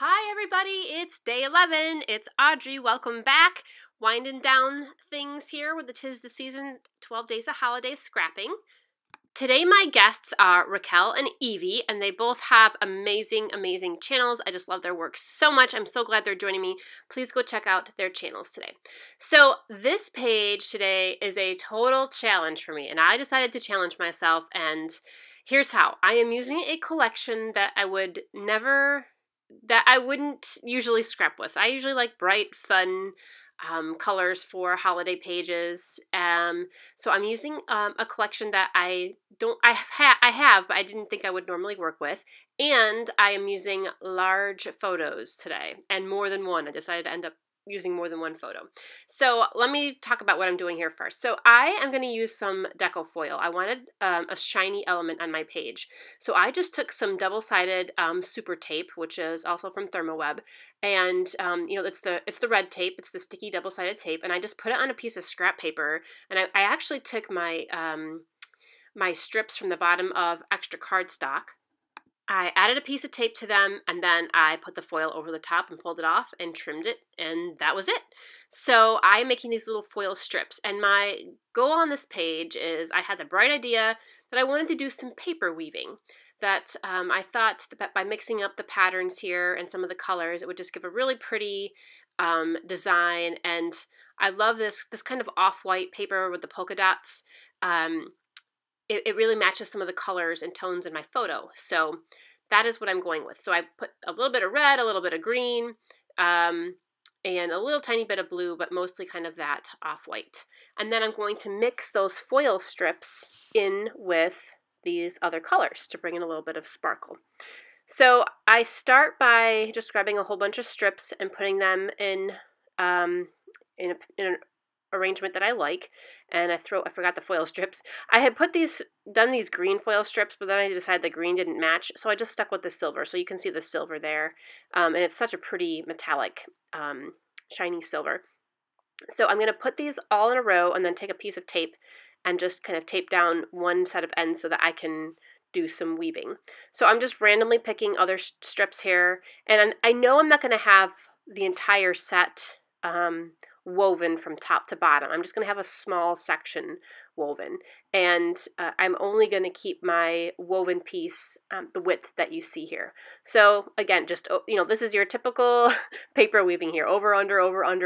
Hi everybody, it's day 11. It's Audrey. Welcome back. Winding down things here with the 'Tis the Season 12 Days of Holidays scrapping. Today my guests are Raquel and Evie, and they both have amazing channels. I just love their work so much. I'm so glad they're joining me. Please go check out their channels today. So this page today is a total challenge for me, and I decided to challenge myself, and here's how. I am using a collection that I wouldn't usually scrap with. I usually like bright, fun colors for holiday pages. So I'm using a collection that I have, but I didn't think I would normally work with. And I am using large photos today, and more than one. I decided to end up using more than one photo. So let me talk about what I'm doing here first. So I am going to use some deco foil. I wanted a shiny element on my page. So I just took some double-sided super tape, which is also from Thermoweb, and it's the red tape. It's the sticky double-sided tape, and I just put it on a piece of scrap paper. And I actually took my my strips from the bottom of extra cardstock. I added a piece of tape to them, and then I put the foil over the top and pulled it off and trimmed it, and that was it. So I'm making these little foil strips, and my goal on this page is I had the bright idea that I wanted to do some paper weaving. That I thought that by mixing up the patterns here and some of the colors, it would just give a really pretty design. And I love this kind of off-white paper with the polka dots. It really matches some of the colors and tones in my photo. So that is what I'm going with. So I put a little bit of red, a little bit of green, and a little tiny bit of blue, but mostly kind of that off-white. And then I'm going to mix those foil strips in with these other colors to bring in a little bit of sparkle. So I start by just grabbing a whole bunch of strips and putting them in an arrangement that I like, and I forgot the foil strips. I had done these green foil strips, but then I decided the green didn't match, so I just stuck with the silver. So you can see the silver there, and it's such a pretty metallic, shiny silver. So I'm going to put these all in a row and then take a piece of tape and just kind of tape down one set of ends so that I can do some weaving. So I'm just randomly picking other strips here, and I know I'm not going to have the entire set woven from top to bottom. I'm just going to have a small section woven, and I'm only going to keep my woven piece the width that you see here. So again, just this is your typical paper weaving here, over, under,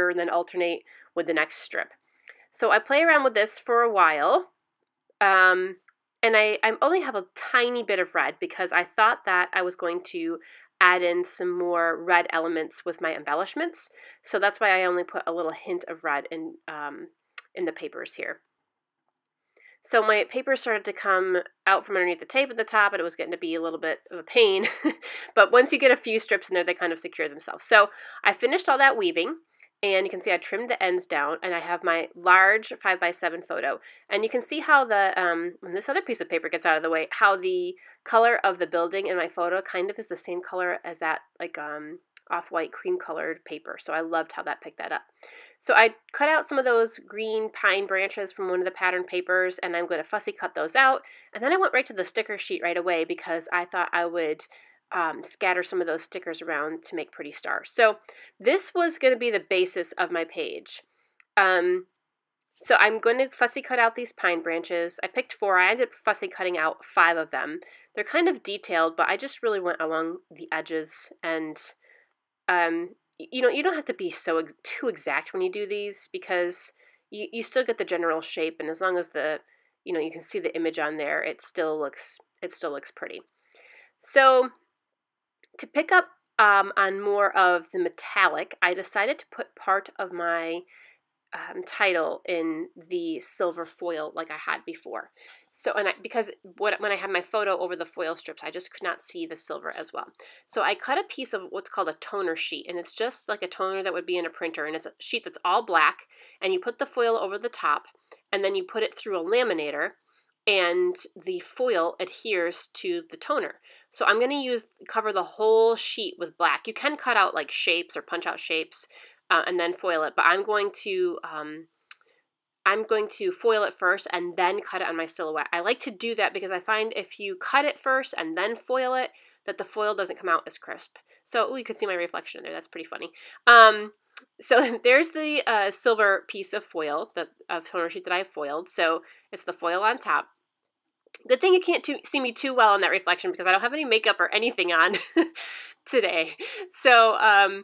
and then alternate with the next strip. So I play around with this for a while, and I only have a tiny bit of red because I thought that I was going to add in some more red elements with my embellishments. So that's why I only put a little hint of red in the papers here. So my paper started to come out from underneath the tape at the top, and it was getting to be a little bit of a pain. But once you get a few strips in there, they kind of secure themselves. So I finished all that weaving, and you can see I trimmed the ends down, and I have my large 5x7 photo. And you can see how when this other piece of paper gets out of the way, how the color of the building in my photo kind of is the same color as that off-white cream colored paper. So I loved how that picked that up. So I cut out some of those green pine branches from one of the pattern papers, and I'm going to fussy cut those out. And then I went right to the sticker sheet right away because I thought I would scatter some of those stickers around to make pretty stars. So this was going to be the basis of my page. So I'm going to fussy cut out these pine branches. I picked 4. I ended up fussy cutting out 5 of them. They're kind of detailed, but I just really went along the edges, and you don't have to be too exact when you do these because you still get the general shape, and as long as you can see the image on there, it still looks pretty. So to pick up on more of the metallic, I decided to put part of my title in the silver foil like I had before. So because when I had my photo over the foil strips, I just could not see the silver as well. So I cut a piece of what's called a toner sheet, and it's just like a toner that would be in a printer, and it's a sheet that's all black, and you put the foil over the top, and then you put it through a laminator, and the foil adheres to the toner. So I'm going to cover the whole sheet with black. You can cut out like shapes or punch out shapes and then foil it, but I'm going to foil it first and then cut it on my silhouette. I like to do that because I find if you cut it first and then foil it, that the foil doesn't come out as crisp. So you could see my reflection in there. That's pretty funny. So there's the silver piece of foil, the toner sheet that I foiled. So it's the foil on top. Good thing you can't see me too well in that reflection because I don't have any makeup or anything on today. So,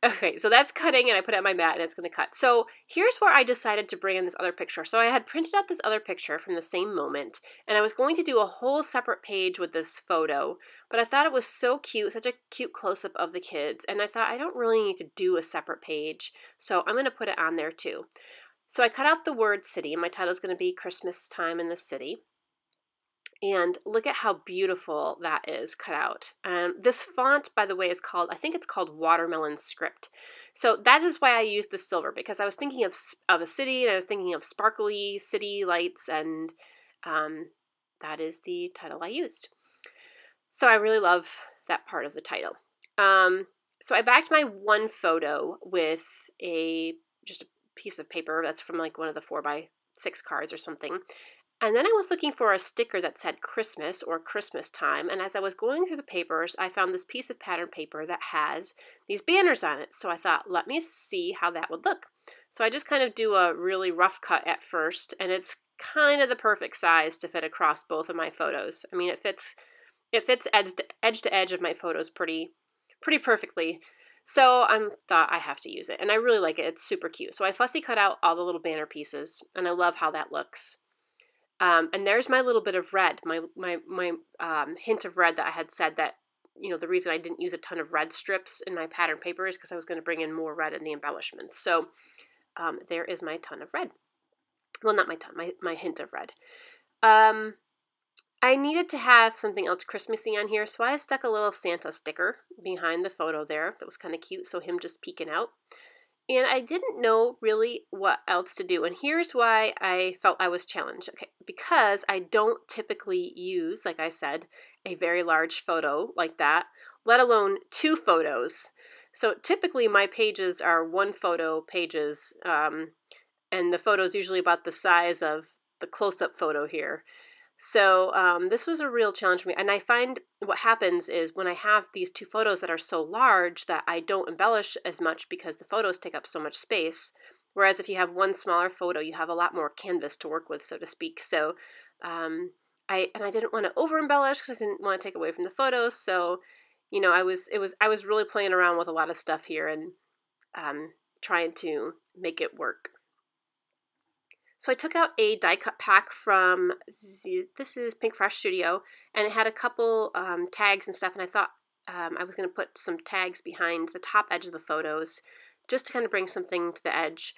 okay, so that's cutting, and I put it on my mat, and it's going to cut. So here's where I decided to bring in this other picture. So I had printed out this other picture from the same moment, and I was going to do a whole separate page with this photo, but I thought it was so cute, such a cute close-up of the kids, and I thought I don't really need to do a separate page, so I'm going to put it on there too. So I cut out the word city, and my title is going to be Christmas Time in the City. And look at how beautiful that is cut out. This font, by the way, is called, I think it's called Watermelon Script. So that is why I used the silver, because I was thinking of a city, and I was thinking of sparkly city lights, and that is the title I used. So I really love that part of the title. So I backed my one photo with just a piece of paper that's from like one of the 4x6 cards or something. And then I was looking for a sticker that said Christmas or Christmas time, and as I was going through the papers, I found this piece of pattern paper that has these banners on it. So I thought, let me see how that would look. So I just kind of do a really rough cut at first, and it's kind of the perfect size to fit across both of my photos. I mean, it fits edge to edge of my photos pretty perfectly. So I thought I have to use it, and I really like it. It's super cute. So I fussy cut out all the little banner pieces, and I love how that looks. And there's my little bit of red, my hint of red that I had said that, you know, the reason I didn't use a ton of red strips in my pattern paper is because I was going to bring in more red in the embellishments. So there is my ton of red. Well, not my ton, my hint of red. I needed to have something else Christmassy on here, so I stuck a little Santa sticker behind the photo there. That was kind of cute, so him just peeking out. And I didn't know really what else to do. And here's why I felt I was challenged. Okay, because I don't typically use, like I said, a very large photo like that, let alone 2 photos. So typically my pages are 1 photo pages, and the photo is usually about the size of the close-up photo here. So this was a real challenge for me. And I find what happens is when I have these 2 photos that are so large that I don't embellish as much because the photos take up so much space. Whereas if you have 1 smaller photo, you have a lot more canvas to work with, so to speak. So I didn't want to over embellish because I didn't want to take away from the photos. So, you know, I was really playing around with a lot of stuff here and trying to make it work. So I took out a die cut pack from, this is Pink Fresh Studio, and it had a couple tags and stuff, and I thought I was going to put some tags behind the top edge of the photos just to kind of bring something to the edge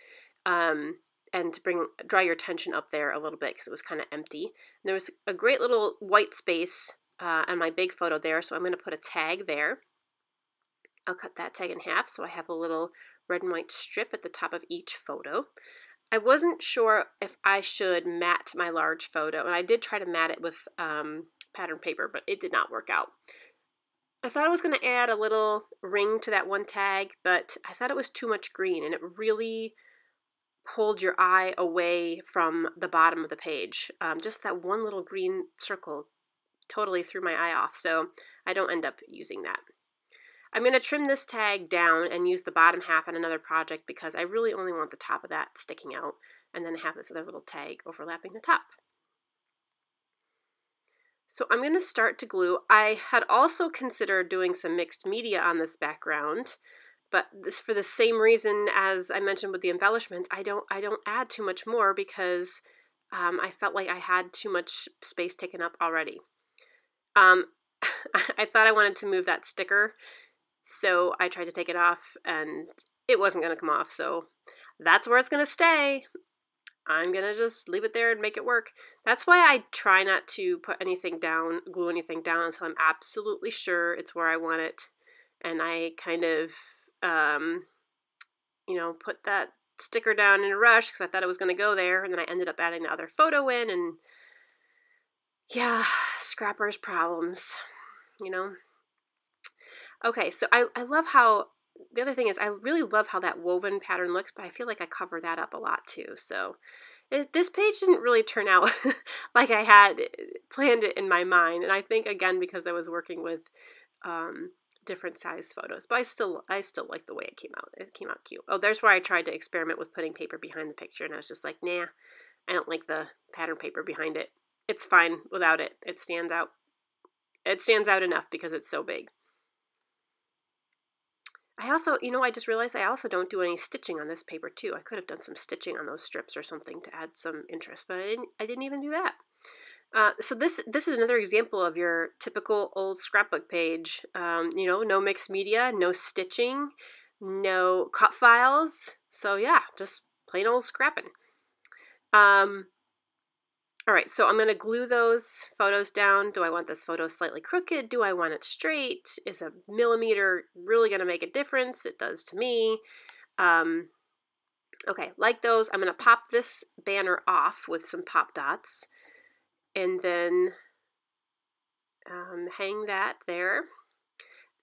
and to draw your attention up there a little bit because it was kind of empty. And there was a great little white space on my big photo there, so I'm going to put a tag there. I'll cut that tag in half so I have a little red and white strip at the top of each photo. I wasn't sure if I should mat my large photo, and I did try to mat it with pattern paper, but it did not work out. I thought I was going to add a little ring to that one tag, but I thought it was too much green, and it really pulled your eye away from the bottom of the page. Just that one little green circle totally threw my eye off, so I don't end up using that. I'm going to trim this tag down and use the bottom half on another project because I really only want the top of that sticking out and then have this other little tag overlapping the top. So I'm going to start to glue. I had also considered doing some mixed media on this background, but for the same reason as I mentioned with the embellishments, I don't add too much more because I felt like I had too much space taken up already. I thought I wanted to move that sticker, so I tried to take it off, and it wasn't going to come off, so that's where it's going to stay. I'm going to just leave it there and make it work. That's why I try not to put anything down, glue anything down until I'm absolutely sure it's where I want it. And I kind of, put that sticker down in a rush because I thought it was going to go there, and then I ended up adding the other photo in, and yeah, scrappers problems, you know. Okay, so I love how, the other thing is I really love how that woven pattern looks, but I feel like I cover that up a lot too. So this page didn't really turn out like I had planned it in my mind. And I think, again, because I was working with different size photos, but I still like the way it came out. It came out cute. Oh, there's where I tried to experiment with putting paper behind the picture, and I was just like, nah, I don't like the pattern paper behind it. It's fine without it. It stands out. It stands out enough because it's so big. I also, I just realized I also don't do any stitching on this paper too. I could have done some stitching on those strips or something to add some interest, but I didn't even do that. So this is another example of your typical old scrapbook page. No mixed media, no stitching, no cut files. So yeah, just plain old scrapping. All right, so I'm going to glue those photos down. Do I want this photo slightly crooked? Do I want it straight? Is a millimeter really going to make a difference? It does to me. Okay, like those, I'm going to pop this banner off with some pop dots and then hang that there.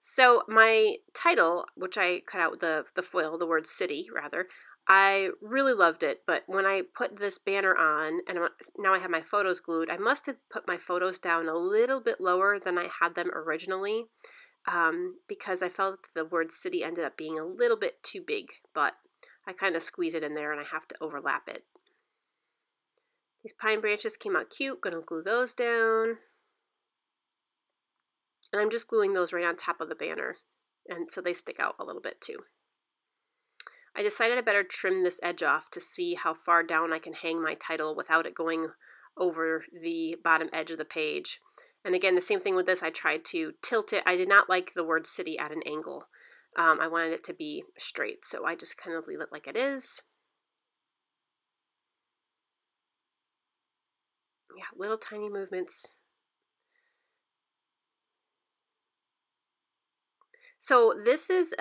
So my title, which I cut out the foil, the word city rather, I really loved it, but when I put this banner on, and now I have my photos glued, I must have put my photos down a little bit lower than I had them originally, because I felt the word city ended up being a little bit too big, but I kind of squeeze it in there and I have to overlap it. These pine branches came out cute, gonna glue those down. And I'm just gluing those right on top of the banner, and so they stick out a little bit too. I decided I better trim this edge off to see how far down I can hang my title without it going over the bottom edge of the page. And again, the same thing with this, I tried to tilt it. I did not like the word city at an angle. I wanted it to be straight, so I just kind of leave it like it is. Yeah, little tiny movements. So this is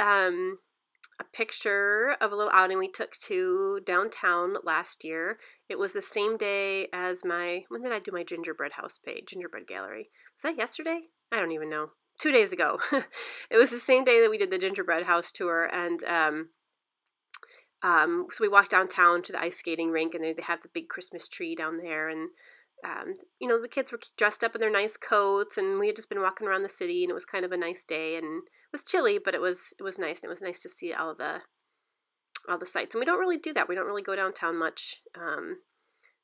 a picture of a little outing we took to downtown last year. It was the same day as when did I do my gingerbread house page, gingerbread gallery? Was that yesterday? I don't even know. 2 days ago. It was the same day that we did the gingerbread house tour, and so we walked downtown to the ice skating rink, and they have the big Christmas tree down there, and the kids were dressed up in their nice coats, and we had just been walking around the city, and it was kind of a nice day, and it was chilly, but it was nice, and it was nice to see all the sights. And we don't really do that. We don't really go downtown much.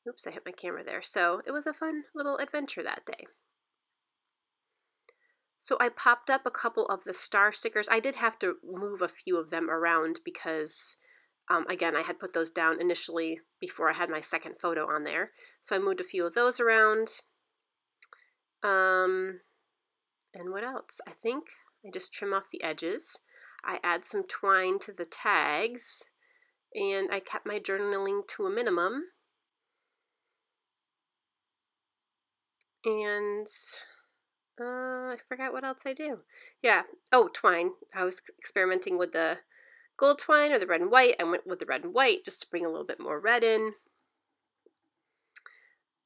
Oops, I hit my camera there. So it was a fun little adventure that day. So I popped up a couple of the star stickers. I did have to move a few of them around because again, I had put those down initially before I had my second photo on there. So I moved a few of those around. And what else? I think I just trim off the edges. I add some twine to the tags. And I kept my journaling to a minimum. And I forgot what else I do. Yeah. Oh, twine. I was experimenting with the gold twine or the red and white. I went with the red and white just to bring a little bit more red in.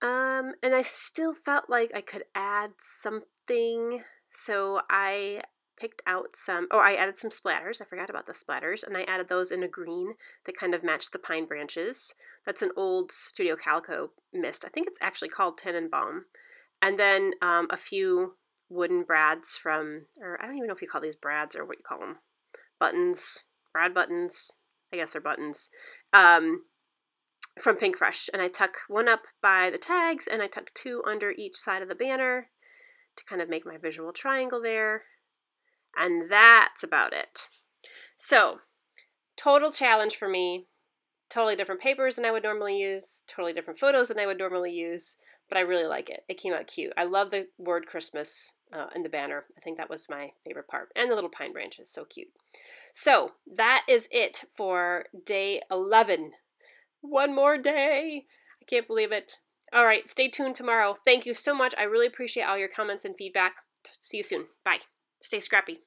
And I still felt like I could add something. So I picked out I added some splatters. I forgot about the splatters. And I added those in a green that kind of matched the pine branches. That's an old Studio Calico mist. I think it's actually called Tannenbaum. And then a few wooden brads or I don't even know if you call these brads or what you call them. Buttons. Brad buttons, I guess they're buttons, from Pink Fresh. And I tuck one up by the tags, and I tuck two under each side of the banner to kind of make my visual triangle there. And that's about it. So, total challenge for me. Totally different papers than I would normally use, totally different photos than I would normally use, but I really like it. It came out cute. I love the word Christmas in the banner. I think that was my favorite part. And the little pine branches, so cute. So that is it for day 11. One more day. I can't believe it. All right, stay tuned tomorrow. Thank you so much. I really appreciate all your comments and feedback. See you soon. Bye. Stay scrappy.